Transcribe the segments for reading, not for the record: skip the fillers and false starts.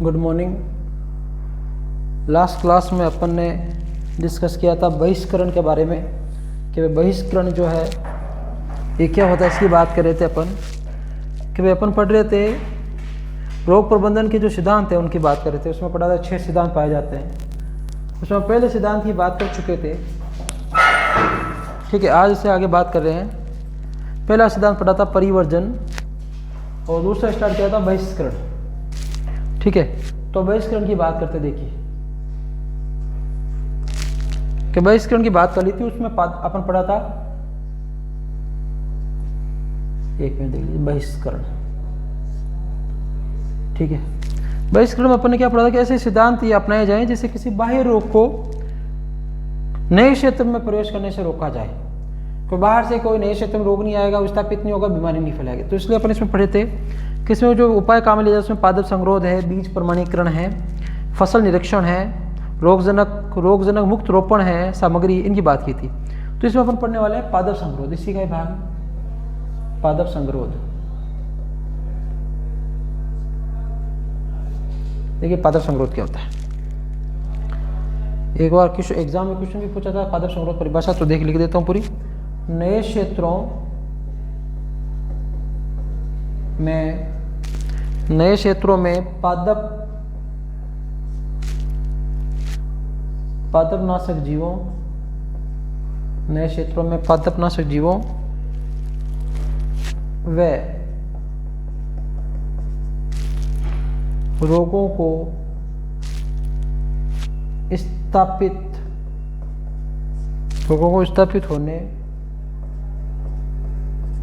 Good morning. Last class में अपन ने discuss किया था बहिष्करण के बारे में कि बहिष्करण जो है ये क्या होता है, इसकी बात कर रहे थे अपन कि भाई अपन पढ़ रहे थे रोग प्रबंधन के जो सिद्धांत हैं उनकी बात कर रहे थे। उसमें पढ़ा था 6 सिद्धांत पाए जाते हैं। उसमें पहले सिद्धांत की बात कर चुके थे, ठीक है। आज से आगे बात कर रहे हैं। पहला सिद्धांत पढ़ा था परिवर्जन और दूसरा स्टार्ट किया था बहिष्करण, ठीक है। तो बहिष्करण की बात करते देखिए कि बहिष्करण की बात कर ली थी। उसमें अपन पढ़ा था, एक मिनट देख लीजिए, बहिष्करण, ठीक है। बहिष्करण में अपन ने क्या पढ़ा था कि ऐसे सिद्धांत ये अपनाए जाएं जिससे किसी बाह्य रोग को नए क्षेत्र में प्रवेश करने से रोका जाए। तो बाहर से कोई नए क्षेत्र में रोग नहीं आएगा, विस्थापित नहीं होगा, बीमारी नहीं फैलाएगी। तो इसलिए अपन इसमें पढ़े थे कि इसमें जो उपाय काम में लिया जाए उसमें पादप संगरोध है, बीज प्रमाणीकरण है, फसल निरीक्षण है, रोगजनक मुक्त रोपण है, सामग्री, इनकी बात की थी। तो इसमें अपन पढ़ने वाले हैं पादप संगरोध, इसी का भाग पादप संगरोध। देखिए पादप संगरोध क्या होता है। एक बार एग्जाम में क्वेश्चन भी पूछा था पादप संगरोध परिभाषा, तो लिख देता हूं पूरी। नए क्षेत्रों में पादपनाशक जीवों, नए क्षेत्रों में पादपनाशक जीवों व रोगों को स्थापित होने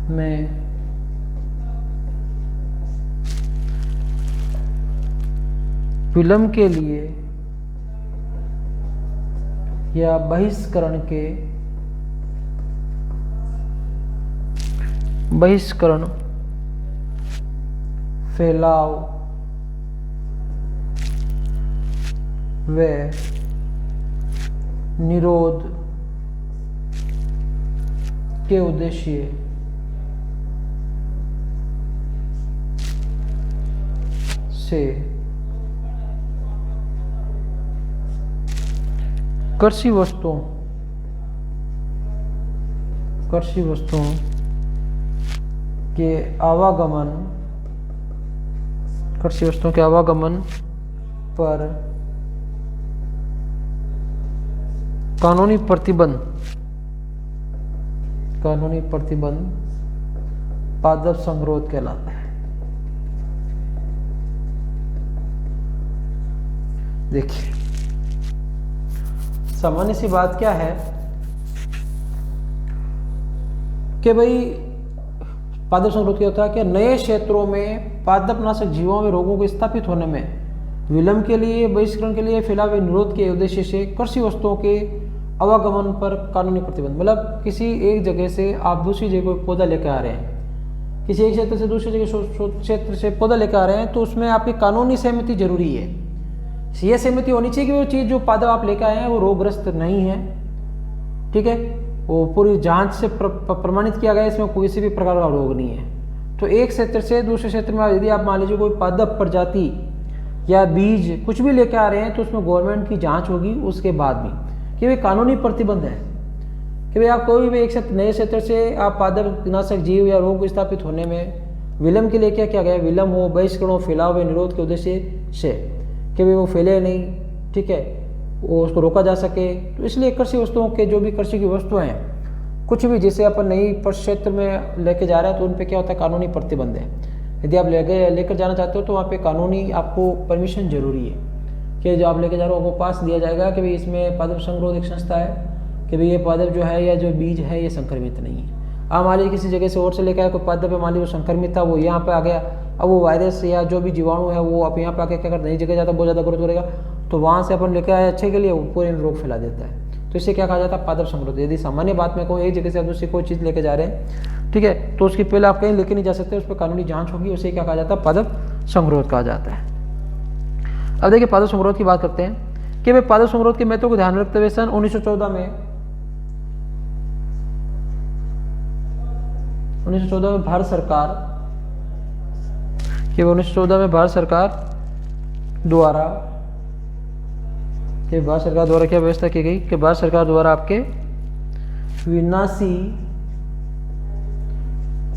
में विलंब के लिए या बहिष्करण, फैलाव व निरोध के उद्देश्य से कृषि वस्तुओं के आवागमन पर कानूनी प्रतिबंध पादप संगरोध कहलाता है। देखिए सामान्य सी बात क्या है कि भाई पादप संगरोध क्या होता है कि नए क्षेत्रों में पादपनाशक जीवों में रोगों को स्थापित होने में विलंब के लिए, बहिष्करण के लिए, फैलाव व निरोध के उद्देश्य से कृषि वस्तुओं के आवागमन पर कानूनी प्रतिबंध। मतलब किसी एक जगह से आप दूसरी जगह कोई पौधा लेकर आ रहे हैं, किसी एक क्षेत्र से दूसरी जगह क्षेत्र से पौधा लेकर आ रहे हैं, तो उसमें आपकी कानूनी सहमति जरूरी है। ये सहमति होनी चाहिए कि वो चीज़ जो पादप आप लेकर आए हैं वो रोगग्रस्त नहीं है, ठीक है। वो पूरी जांच से प्रमाणित किया गया, इसमें किसी भी प्रकार का रोग नहीं है। तो एक क्षेत्र से दूसरे क्षेत्र में यदि आप मान लीजिए कोई पादप प्रजाति या बीज कुछ भी लेकर आ रहे हैं, तो उसमें गवर्नमेंट की जांच होगी उसके बाद भी कि भाई कानूनी प्रतिबंध है कि भाई आप कोई भी एक नए क्षेत्र से आप पादपनाशक जीव या रोग स्थापित होने में विलंब के लिए क्या किया गया, विलंब हो, बहिष्करण हो, फैलाव व निरोध के उद्देश्य से कि भाई वो फैले नहीं, ठीक है, वो उसको रोका जा सके। तो इसलिए कृषि वस्तुओं के जो भी कृषि की वस्तुएं हैं, कुछ भी जैसे अपन नई क्षेत्र में लेके जा रहे हैं, तो उन पे क्या होता है, कानूनी प्रतिबंध है। यदि आप लेकर जाना चाहते हो तो वहाँ पे कानूनी आपको परमिशन जरूरी है कि जो आप लेके जा रहे हो आपको पास दिया जाएगा कि भाई इसमें पादप संगरोध एक संस्था है कि भाई ये पादप जो है या जो बीज है ये संक्रमित नहीं है। आप मान लीजिए किसी जगह से और से लेकर आया कोई पादप है, मान लीजिए वो संक्रमित था, वो यहाँ पे आ गया, अब वो वायरस या जो भी जीवाणु है वो आप यहाँ पे आके क्या कर नई जगह जाता है, बहुत ज़्यादा ग्रोथ करेगा, तो वहाँ से अपन लेकर आए अच्छे के लिए, वो पूरे रोग फैला देता है। तो इससे क्या कहा जाता है, पादप संगरोध। यदि सामान्य बात में कोई एक जगह से दूसरी कोई चीज़ लेके जा रहे हैं, ठीक है, तो उसकी पहले आप कहीं लेके नहीं जा सकते, उस पर कानूनी जांच होगी, उसे क्या कहा जाता है, पादप संगरोध कहा जाता है। अब देखिए पादप संगरोध की बात करते हैं कि वे पादप संगरोध के महत्व को ध्यान में रखते हुए सन 1914 में भारत सरकार द्वारा कि भारत सरकार द्वारा क्या व्यवस्था की गई कि भारत सरकार द्वारा आपके विनाशी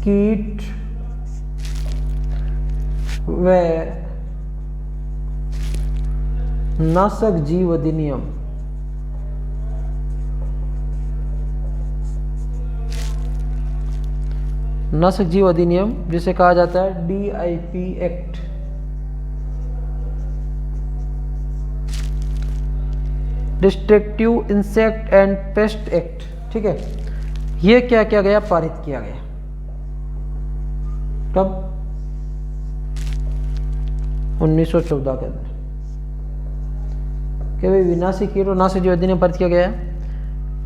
कीट व नाशक जीव अधिनियम नाशक जीव अधिनियम जिसे कहा जाता है DIP act, destructive insect and paste act, ठीक है। ये क्या किया गया, पारित किया गया कब, 1914 के अंदर कि भाई विनाशी कीट और नाशक जीव अधिनियम पारित किया गया है।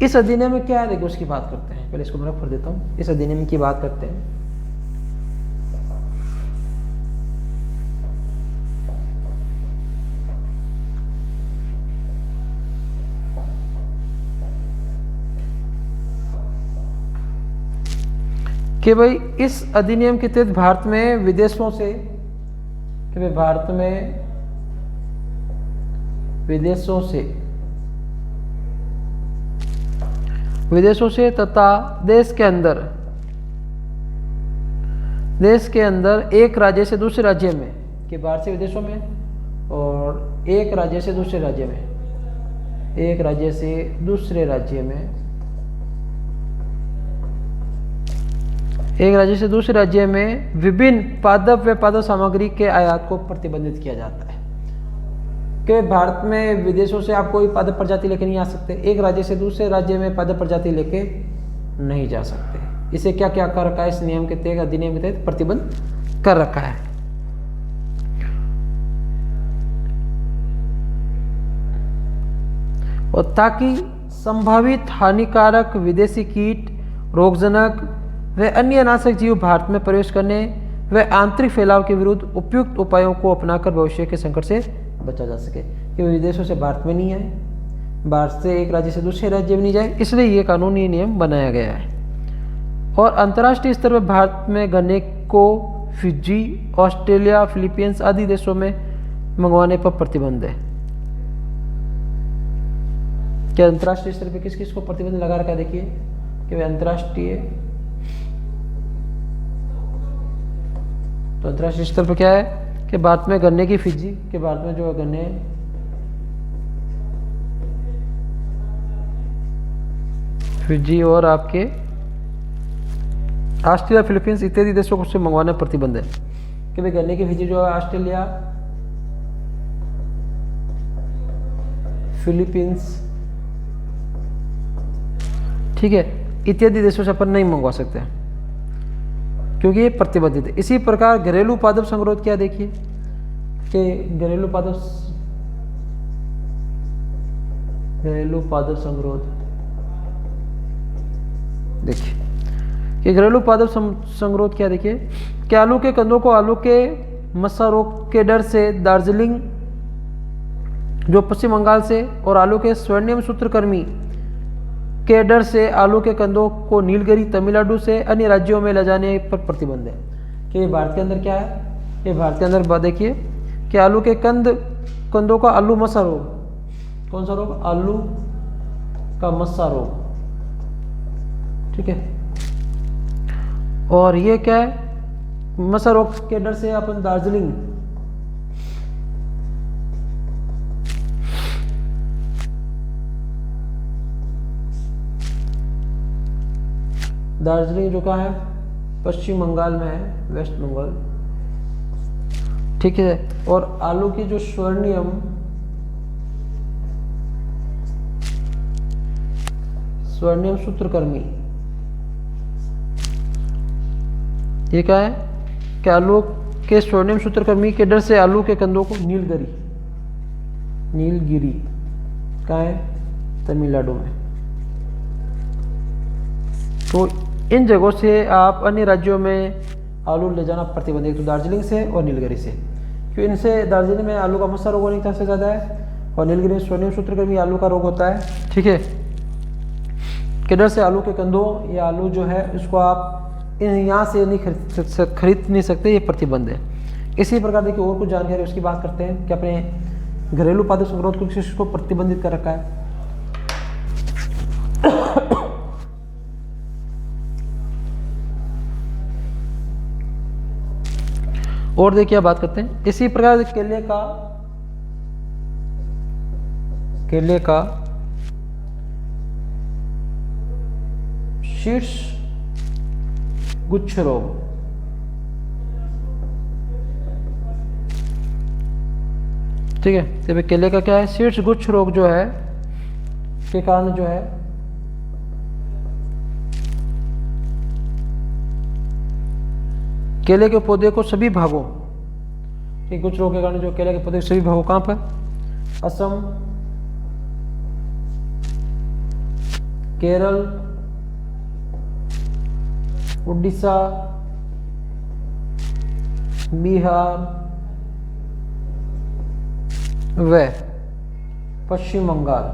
इस अधिनियम में क्या है देखो उसकी बात करते हैं, पहले इसको मैं रख कर देता हूँ। इस अधिनियम की बात करते हैं। कि भाई इस अधिनियम के तहत भारत में विदेशों से कि भाई भारत में विदेशों से तथा देश के अंदर एक राज्य से दूसरे राज्य में कि भारत से विदेशों में और एक राज्य से दूसरे राज्य में विभिन्न पादप व पादप सामग्री के आयात को प्रतिबंधित किया जाता है कि भारत में विदेशों से आप कोई पादप प्रजाति लेके नहीं आ सकते, एक राज्य से दूसरे राज्य में पादप प्रजाति लेके नहीं जा सकते। इसे क्या क्या कर रखा है, इस नियम के तहत, अधिनियम के तहत प्रतिबंध कर रखा है। और ताकि संभावित हानिकारक विदेशी कीट, रोगजनक व अन्य नाशक जीव भारत में प्रवेश करने व आंतरिक फैलाव के विरुद्ध उपयुक्त उपायों को अपनाकर भविष्य के संकट से बचा जा सके कि विदेशों से भारत में नहीं आए, भारत से एक राज्य से दूसरे राज्य में नहीं जाए, इसलिए ये कानूनी नियम बनाया गया है। और अंतर्राष्ट्रीय स्तर पर भारत में गन्ने को फिजी, ऑस्ट्रेलिया, फिलीपींस आदि देशों में मंगवाने पर प्रतिबंध है। क्या अंतर्राष्ट्रीय स्तर पर किस किस को प्रतिबंध लगा रखा है, देखिए कि अंतर्राष्ट्रीय स्तर पर क्या है कि भारत में गन्ने की फिजी, कि भारत में जो है गन्ने फिजी और आपके ऑस्ट्रेलिया, फिलीपींस इत्यादि देशों को से मंगवाने पर प्रतिबंध है कि भाई गन्ने की फिजी जो है ऑस्ट्रेलिया, फिलीपींस, ठीक है, इत्यादि देशों से अपन नहीं मंगवा सकते क्योंकि ये प्रतिबंधित है। इसी प्रकार घरेलू पादप संग्रोध क्या, देखिए कि घरेलू पादप संग्रोध देखिए कि घरेलू पादप संग्रोध क्या, देखिए कि आलू के कंदों को आलू के मस्सा रोग के डर से दार्जिलिंग जो पश्चिम बंगाल से और आलू के स्वर्णिम सूत्रकृमि के डर से आलू के कंदों को नीलगिरी, तमिलनाडु से अन्य राज्यों में ले जाने पर प्रतिबंध है। कि भारत के अंदर क्या है, कि भारत के अंदर देखिए कि आलू के कंदों का आलू मस्सा रोग, कौन सा रोग, आलू का मस्सा रोग, ठीक है। और ये क्या है, मस्सा रोग के डर से अपन दार्जिलिंग जो कहाँ है, पश्चिम बंगाल में है, वेस्ट बंगाल, ठीक है। और आलू की जो स्वर्णिम सूत्रकृमि, ये क्या है कि आलू के स्वर्णिम सूत्रकृमि के डर से आलू के कंदों को नीलगिरी कहाँ है, तमिलनाडु में। तो इन जगहों से आप अन्य राज्यों में आलू ले जाना प्रतिबंधित, तो दार्जिलिंग से और नीलगिरी से, क्योंकि इनसे दार्जिलिंग में आलू का मस्सा रोग होने की चांस ज़्यादा है और नीलगिरी में स्वर्णिम सूत्रकृमि आलू का रोग होता है, ठीक है। के डर से आलू के कंदों या आलू जो है उसको आप यहाँ से नहीं खरीद नहीं सकते, ये प्रतिबंध है। इसी प्रकार देखिए और कुछ जानकारी उसकी बात करते हैं कि अपने घरेलू पादप संग्रोध को किस को प्रतिबंधित कर रखा है। और देखिए बात करते हैं इसी प्रकार केले का शीर्ष गुच्छ रोग, ठीक है। तो केले का क्या है, शीर्ष गुच्छ रोग जो है के कारण जो है केले के पौधे को सभी भागों, गुच्छ रोग के कारण जो केले के पौधे के सभी भागों कहां पर, असम, केरल, उड़ीसा, बिहार व पश्चिम बंगाल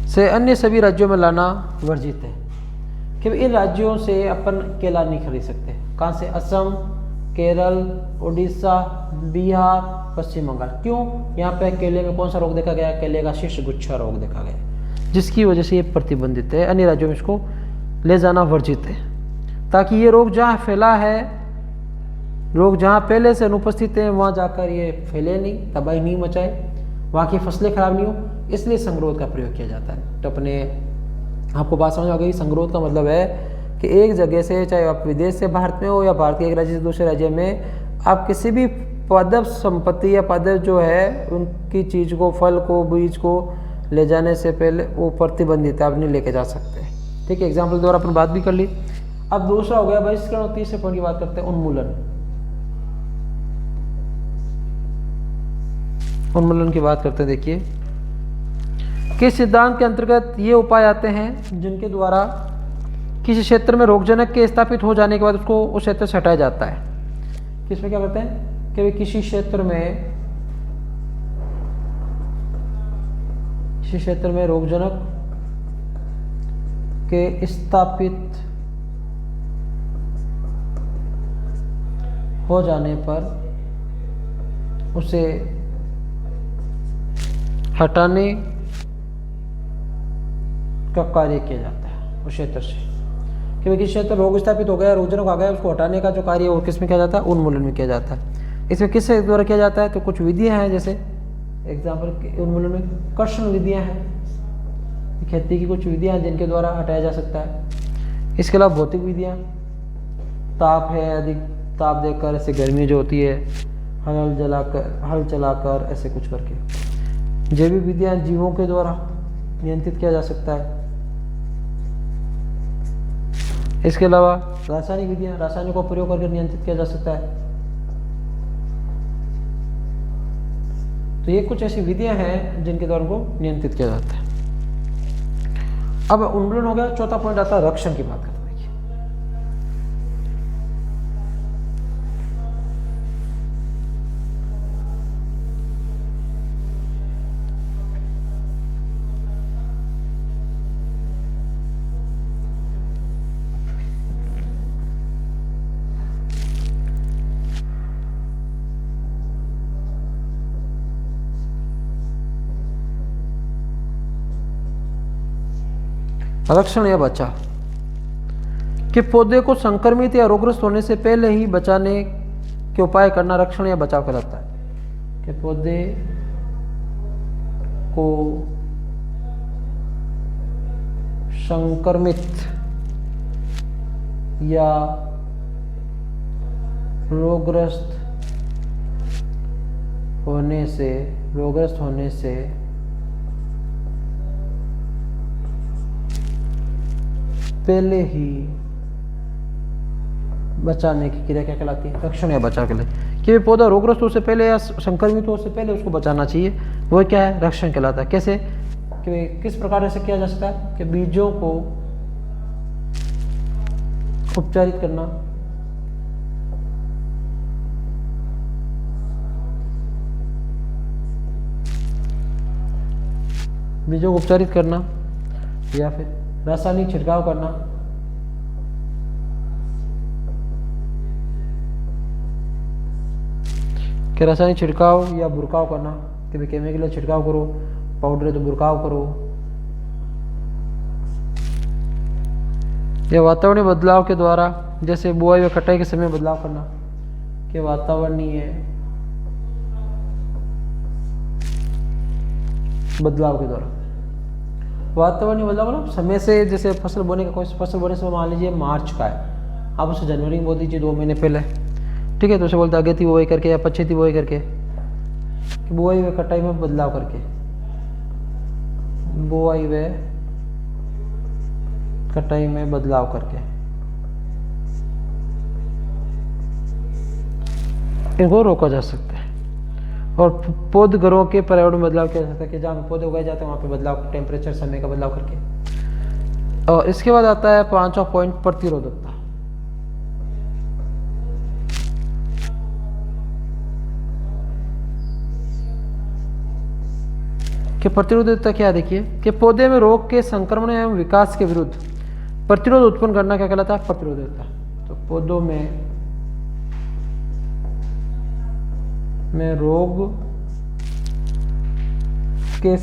से अन्य सभी राज्यों में लाना वर्जित है। कि इन राज्यों से अपन केला नहीं खरीद सकते। कहाँ से, असम, केरल, उड़ीसा, बिहार, पश्चिम बंगाल। क्यों, यहाँ पे केले में कौन सा रोग देखा गया, केले का शीर्ष गुच्छा रोग देखा गया, जिसकी वजह से ये प्रतिबंधित है, अन्य राज्यों में इसको ले जाना वर्जित है, ताकि ये रोग जहाँ फैला है, रोग जहाँ पहले से अनुपस्थित है वहाँ जाकर ये फैले नहीं, तबाही नहीं मचाए, वहाँ की फसलें खराब नहीं हो, इसलिए संगरोध का प्रयोग किया जाता है। तो अपने आपको बात समझ आ गई, संगरोध का मतलब है कि एक जगह से, चाहे आप विदेश से भारत में हो या भारत के एक राज्य से दूसरे राज्य में, आप किसी भी पादप संपत्ति या पादप जो है उनकी चीज़ को, फल को, बीज को ले जाने से पहले वो प्रतिबंधित है, आप नहीं लेके जा सकते। ठीक है, एग्जाम्पल द्वारा अपन बात भी कर ली। अब दूसरा हो गया बहिष्करण और तीसरे पॉइंट की बात करते हैं, उन्मूलन की बात करते हैं। देखिए किस सिद्धांत के अंतर्गत ये उपाय आते हैं जिनके द्वारा किसी क्षेत्र में रोगजनक के स्थापित हो जाने के बाद उसको उस क्षेत्र से हटाया जाता है। किसमें क्या करते हैं कि किसी क्षेत्र में रोगजनक के स्थापित हो जाने पर उसे हटाने का कार्य किया जाता है उस क्षेत्र से। कि किसी क्षेत्र रोग स्थापित हो गया, रोगजनक आ गया, उसको हटाने का जो कार्य और किस में किया जाता है, उन्मूलन में किया जाता है। इसमें किस द्वारा किया जाता है, तो कुछ विधियां हैं, जैसे एग्जाम्पल उन्मूलन में कर्षण विधियां हैं, खेती की कुछ विधियां हैं जिनके द्वारा हटाया जा सकता है। इसके अलावा भौतिक विधियां, ताप है, अधिक ताप देकर, ऐसे गर्मी जो होती है, हल चलाकर ऐसे कुछ करके। जैविक विधियां, जीवों के द्वारा नियंत्रित किया जा सकता है। इसके अलावा रासायनिक विधियां, रासायनिक का प्रयोग करके नियंत्रित किया जा सकता है। तो ये कुछ ऐसी विधियां हैं जिनके द्वारा उनको नियंत्रित किया जाता है। अब उन्मूलन हो गया, चौथा पॉइंट आता है रक्षण की बात करते हैं। रक्षण या बचाव कि पौधे को संक्रमित या रोगग्रस्त होने से पहले ही बचाने के उपाय करना रक्षण या बचाव कहलाता है। कि पौधे को संक्रमित या रोगग्रस्त होने से पहले ही बचाने की क्रिया क्या कहलाती है, रक्षण या बचाव के लिए। कि पौधा रोगग्रस्त हो से पहले या संक्रमित हो से पहले उसको बचाना चाहिए, वो क्या है, रक्षण कहलाता है। कैसे, कि किस प्रकार से किया जा सकता है, कि बीजों को उपचारित करना, बीजों को उपचारित करना, या फिर रासायनिक छिड़काव करना, कि रासायनिक छिड़काव या बुरकाव करना, कि भाई केमिकल छिड़काव करो, पाउडर है तो बुरकाव करो। या वातावरणीय बदलाव के द्वारा, जैसे बुआई व कटाई के समय बदलाव करना, कि वातावरणीय बदलाव के द्वारा। वातावरणीय बदलाव मतलब समय से, जैसे फसल बोने का, कोई फसल बोने से मान लीजिए मार्च का है, आप उसे जनवरी में बो दीजिए 2 महीने पहले, ठीक है, तो उसे बोलते अगेती बुआई करके या पछेती बुआई करके, बुआई व कटाई में बदलाव करके, बुआई व कटाई में बदलाव करके इनको रोका जा सकता है। और पौध घरों के पर्यावरण में बदलाव किया जा सकता है, कि जहाँ पे पौधे उगाए जाते हैं वहाँ पे बदलाव, टेम्परेचर, समय का बदलाव करके। और इसके बाद आता है 5वां पॉइंट, प्रतिरोधकता। कि प्रतिरोधकता क्या है, देखिए कि पौधे में रोग के संक्रमण एवं विकास के विरुद्ध प्रतिरोध उत्पन्न करना क्या कहलाता है, प्रतिरोधकता। तो पौधों में रोग के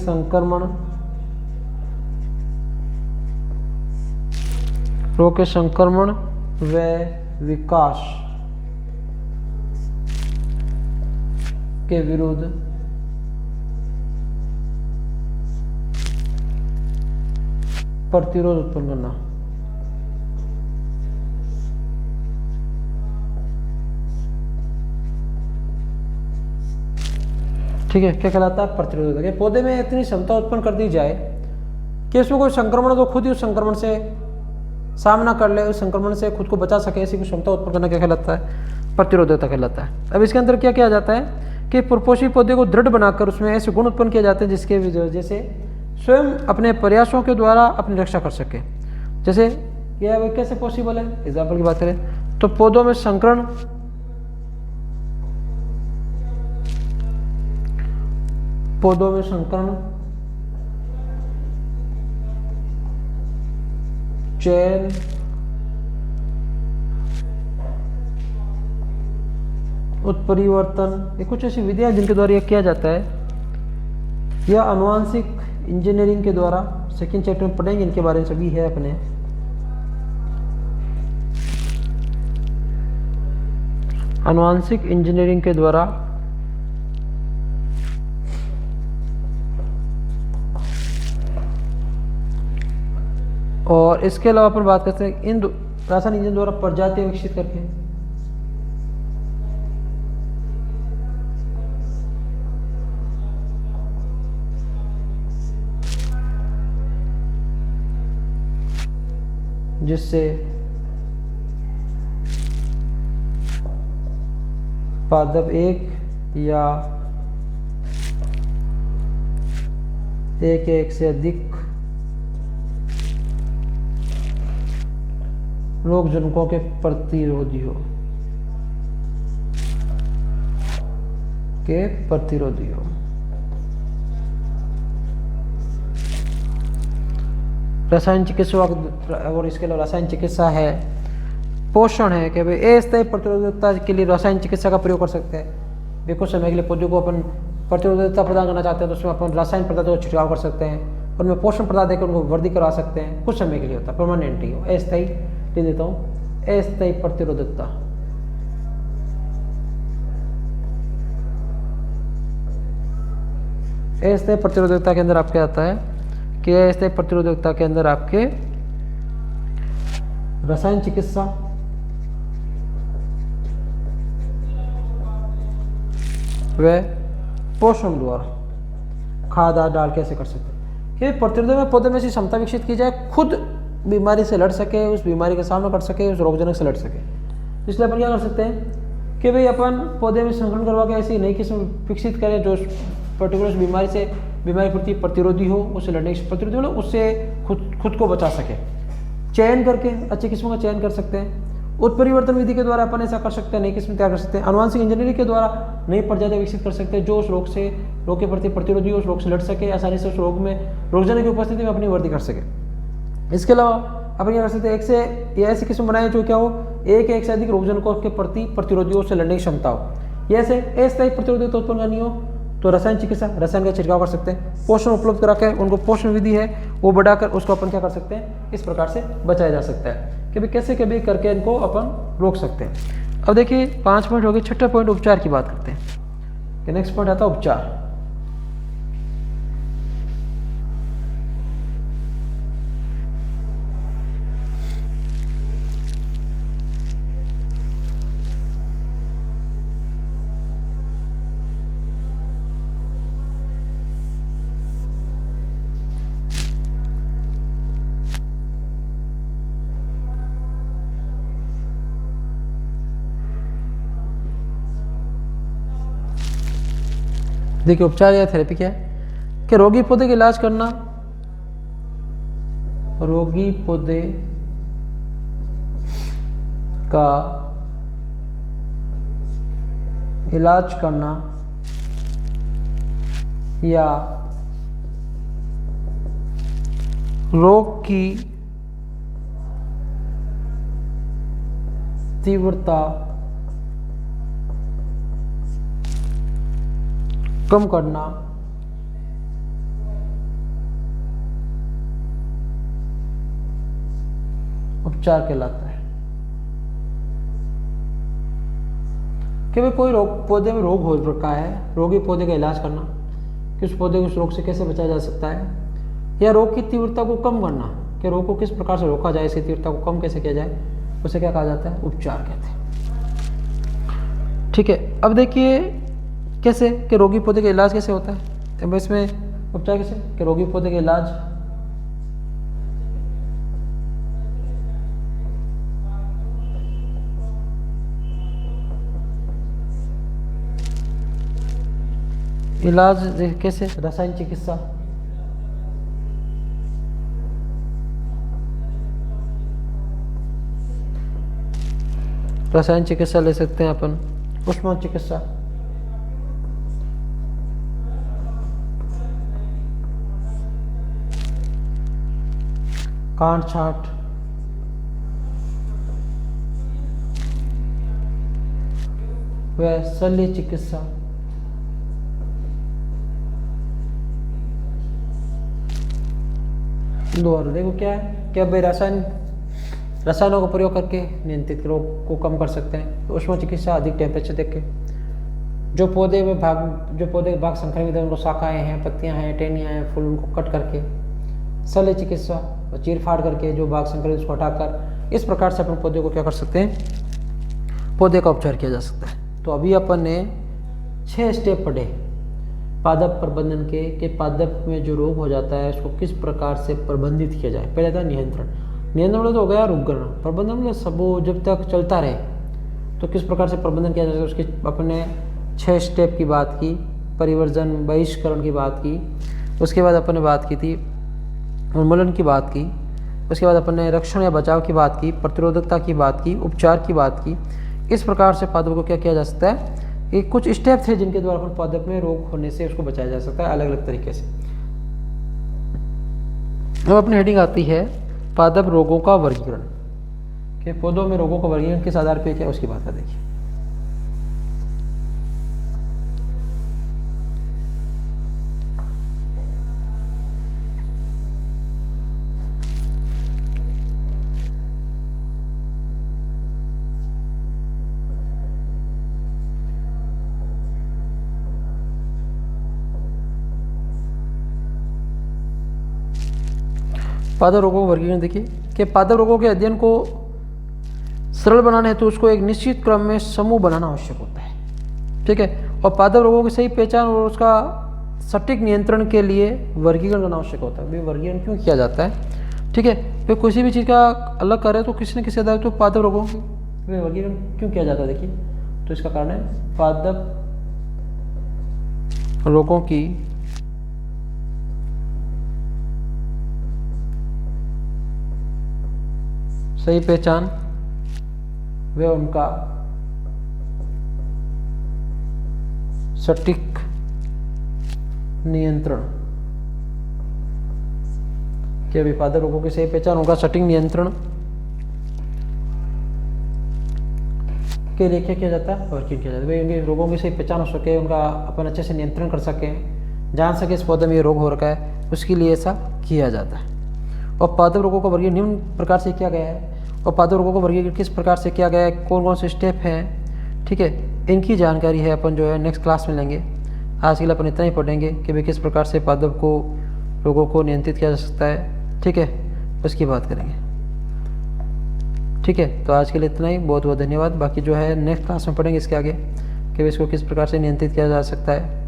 संक्रमण व विकास के विरुद्ध प्रतिरोध उत्पन्न करना। ठीक है, क्या कहलाता है, प्रतिरोधक। पौधे में इतनी क्षमता उत्पन्न कर दी जाए कि उसमें कोई संक्रमण तो खुद ही उस संक्रमण से सामना कर ले, उस संक्रमण से खुद को बचा सके, ऐसी कोई क्षमता उत्पन्न करना क्या कहलाता है, प्रतिरोधकता कहलाता है। अब इसके अंदर क्या किया जाता है कि पुष्पोषी पौधे को दृढ़ बनाकर उसमें ऐसे गुण उत्पन्न किए जाते हैं जिसके वजह से स्वयं अपने प्रयासों के द्वारा अपनी रक्षा कर सके। जैसे यह कैसे पॉसिबल है, एग्जाम्पल की बात करें तो पौधों में संकरण, चयन, उत्परिवर्तन, ये कुछ ऐसी विधियां जिनके द्वारा यह किया जाता है, या आनुवांशिक इंजीनियरिंग के द्वारा, सेकंड चैप्टर में पढ़ेंगे इनके बारे में, सभी है अपने। आनुवांशिक इंजीनियरिंग के द्वारा और इसके अलावा अपन बात करते हैं इन रासायनिक इंजन द्वारा प्रजातियां विकसित करके, जिससे पादप एक या एक से अधिक रोग जनकों के प्रतिरोधी हो, रसायन चिकित्सा, और इसके अलावा रसायन चिकित्सा है, पोषण है, कि भाई अस्थायी प्रतिरोधकता के लिए रसायन चिकित्सा का प्रयोग कर सकते हैं। कुछ समय के लिए पौधों को अपन प्रतिरोधकता प्रदान करना चाहते हैं तो उसमें अपन रासायनिक पदार्थों का छिड़काव कर सकते हैं, उनमें पोषण पदार्थ देकर उनको वृद्धि करवा सकते हैं। कुछ समय के लिए होता है, परमानेंट ही हो। अस्थायी दे देता हूँ, अस्थायी प्रतिरोधकता। अस्थायी प्रतिरोधकता के अंदर आपके आता है कि अस्थायी प्रतिरोधकता के अंदर आपके रसायन चिकित्सा, व पोषण द्वारा खाद आदि डाल के ऐसे कर सकते हैं कि प्रतिरोधक में पौधे में ऐसी क्षमता विकसित की जाए, खुद बीमारी से लड़ सके, उस बीमारी का सामना कर सके, उस रोगजनक से लड़ सके। इसलिए अपन क्या कर सकते हैं कि भाई अपन पौधे में संकलन करवा के ऐसी नई किस्म विकसित करें जो पर्टिकुलर बीमारी से, बीमारी प्रति प्रतिरोधी हो, उससे लड़ने की प्रतिरोधी हो, उससे खुद को बचा सके। चयन करके अच्छी किस्मों का चयन कर सकते हैं। उत्परिवर्तन विधि के द्वारा अपन ऐसा कर सकते हैं, नई किस्म तैयार कर सकते हैं। आनुवांशिक इंजीनियरिंग के द्वारा नई प्रजातियां विकसित कर सकते हैं जो उस रोग के प्रति प्रतिरोधी हो, उस रोग से लड़ सके, आसानी से उस रोग में रोगजनक की उपस्थिति में अपनी वृद्धि कर सके। इसके अलावा अपन क्या कर सकते हैं, एक से या ऐसी किस्म बनाए जो क्या हो, एक से अधिक रोगजनकों के प्रति प्रतिरोधियों से लड़ने की क्षमता हो। ये ऐसे अस्थायी प्रतिरोधकता उत्पन्न करनी हो तो रसायन चिकित्सा, रसायन का छिड़काव कर सकते हैं। पोषण उपलब्ध करा के उनको पोषण विधि है वो बढ़ाकर उसको अपन क्या कर सकते हैं, इस प्रकार से बचाया जा सकता है कि भाई कैसे कभी करके इनको अपन रोक सकते हैं। अब देखिए 5 पॉइंट हो गए, छठा पॉइंट उपचार की बात करते हैं कि नेक्स्ट पॉइंट आता है उपचार। देखिए उपचार या थेरेपी क्या है कि रोगी पौधे का इलाज करना, रोगी पौधे का इलाज करना या रोग की तीव्रता कम करना, उपचार कहलाता है। कि भाई कोई रोग, पौधे में रोग हो रखा है, रोगी पौधे का इलाज करना कि उस पौधे को उस रोग से कैसे बचाया जा सकता है, या रोग की तीव्रता को कम करना कि रोग को किस प्रकार से रोका जाए, इसकी तीव्रता को कम कैसे किया जाए, उसे क्या कहा जाता है, उपचार कहते हैं। ठीक है, अब देखिए कैसे कि रोगी पौधे का इलाज कैसे होता है। अब इसमें उपचार कैसे कि रोगी पौधे का इलाज कैसे, रसायन चिकित्सा, रसायन चिकित्सा ले सकते हैं अपन, उष्मा चिकित्सा, काट छाट, व शल्य चिकित्सा, दोबारा देखो क्या है, क्या भाई रसायनों का प्रयोग करके नियंत्रित रोग को कम कर सकते हैं। तो उष्मा चिकित्सा अधिक टेम्परेचर देख के, जो पौधे के भाग संक्रमित है उनको शाखाएं हैं, पत्तियां हैं, टहनियां हैं, फूल, उनको कट करके। शल्य चिकित्सा, चीर फाड़ करके जो भाग संक्रमित उसको हटाकर, इस प्रकार से अपन पौधे को क्या कर सकते हैं, पौधे का उपचार किया जा सकता है। तो अभी अपन ने 6 स्टेप पढ़े पादप प्रबंधन के, कि पादप में जो रोग हो जाता है उसको किस प्रकार से प्रबंधित किया जाए। पहले था नियंत्रण, नियंत्रण तो हो गया रुक करना, प्रबंधन मतलब सब जब तक चलता रहे तो किस प्रकार से प्रबंधन किया जाए, उसकी अपने 6 स्टेप की बात की, परिवर्जन बहिष्करण की बात की, उसके बाद अपन ने बात की थी उन्मूलन की बात की, उसके बाद अपन ने रक्षण या बचाव की बात की, प्रतिरोधकता की बात की, उपचार की बात की। इस प्रकार से पादप को क्या किया जा सकता है, ये कुछ स्टेप थे जिनके द्वारा अपन पादप में रोग होने से उसको बचाया जा सकता है अलग अलग तरीके से। अब अपनी हेडिंग आती है पादप रोगों का वर्गीकरण, कि पौधों में रोगों का वर्गीकरण किस आधार पर किया, उसकी बात का देखिए। पादप रोगों का वर्गीकरण देखिए कि पादप रोगों के अध्ययन को सरल बनाना है तो उसको एक निश्चित क्रम में समूह बनाना आवश्यक होता है। ठीक है, और पादप रोगों की सही पहचान और उसका सटीक नियंत्रण के लिए वर्गीकरण करना आवश्यक होता है। भाई वर्गीकरण क्यों किया जाता है, ठीक है, फिर किसी भी चीज़ का अलग करे तो किसी न किसी आधार तो पादप रोगों में वर्गीकरण क्यों किया जाता है, देखिए तो इसका कारण है पादप रोगों की सही पहचान व उनका सटीक नियंत्रण, क्या भी पादप रोगों की सही पहचान, उनका सटीक नियंत्रण के लिए क्या किया जाता है, वर्किंग किया जाता है भाई उनके रोगों की सही पहचान हो सके, उनका अपन अच्छे से नियंत्रण कर सकें, जान सके इस पौधे में ये रोग हो रखा है, उसके लिए ऐसा किया जाता है। और पादप रोगों को वर्गीकरण निम्न प्रकार से किया गया है। और पादप रोगों को वर्गीकरण किस प्रकार से किया गया है, कौन कौन से स्टेप हैं, ठीक है, इनकी जानकारी है अपन जो है नेक्स्ट क्लास में लेंगे। आज के लिए अपन इतना ही पढ़ेंगे कि भाई किस प्रकार से पादप को रोगों को नियंत्रित किया जा सकता है, ठीक है, उसकी बात करेंगे। ठीक है, तो आज के लिए इतना ही, बहुत बहुत धन्यवाद। बाकी जो है नेक्स्ट क्लास में पढ़ेंगे इसके आगे कि इसको किस प्रकार से नियंत्रित किया जा सकता है।